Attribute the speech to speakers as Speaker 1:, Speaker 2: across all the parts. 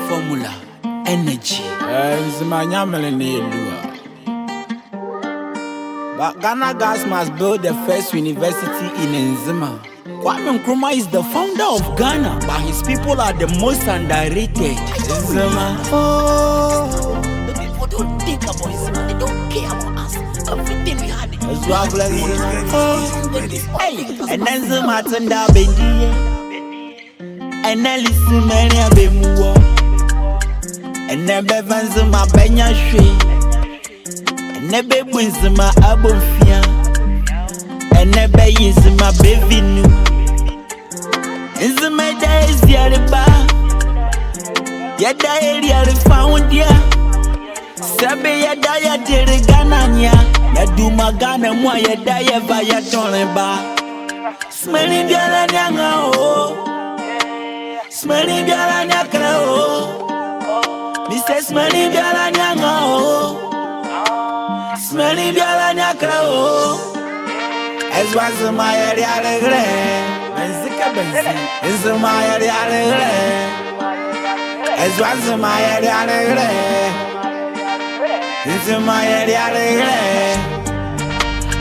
Speaker 1: Formula, energy.
Speaker 2: Nzema but Ghana Gas must build the first university in Nzema. Kwame Nkrumah is the founder of Ghana, but his people are the most underrated. Nzema.
Speaker 1: Oh, the people don't think about Nzema. They don't care about us. Everything we had.
Speaker 2: As well as Nzema.
Speaker 1: Hey,
Speaker 2: and then Nzema turned out Bendy. And then listen, many a bemuo. And then Nzema Benya Shui. And never wins my abofia. And never is my baby new. Nzema days yariba. Yada yari found ya. Sabe yada yadiri gananya. Yadu magana mwa yada yava yatoneba. Smelling biala nyanga o. Smelling biala nyakra o. Mr. Smelling biala nyanga o. Smelling biala nyakra o. As was my area regre. Benzika benzi. Is my area regre. As was my area regre. Is my area regre.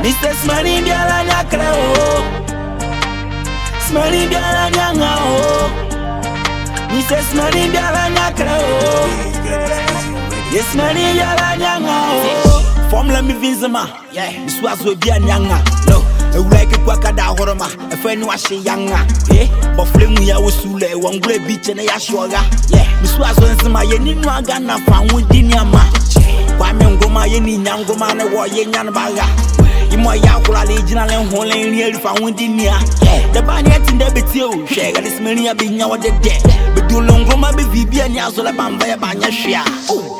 Speaker 2: Mr. Smelling biala nyakra o. Smelling biala nyanga o. Mr. Smelling biala nyakra o. Yes, Smelling biala nyanga o. Formula me Nzema, yeah. This was with be a nyanga. No, a like a quackada horoma, a friend was she younger. Eh, but flame we are sule, one great beach and a yashoga. Yeah, Miss was Nzema, you need no Ghana found within your match. Kwame Nkrumah, you need young woman, a warrior Yanbaga. You might have original and whole and found within here. The bannet in the betio, share this many a being out the dead. But do long Roma be VB and Yazola Bamba Banyashia.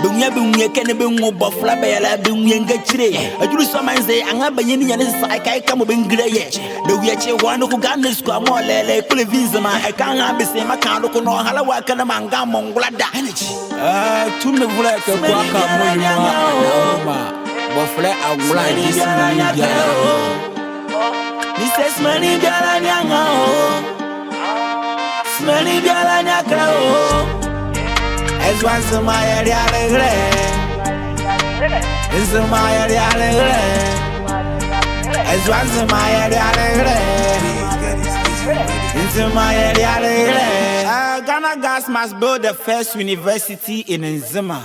Speaker 2: Don't you be can be more buffalo by a doing get today. I do some say, I'm not being in this I come up in grey. The we one who got this squad more like Nzema. I can't be same account of no Halawa and a manga monglada energy. To me, like a quacker, Buffalo, I will like this money. Mr. Smelling biala nyanga o. Smelling biala nyakra o. As once my area regre. Is my area regre. As once my area regre. Is my area regre. Ghana Gas must build the first university in Nzema.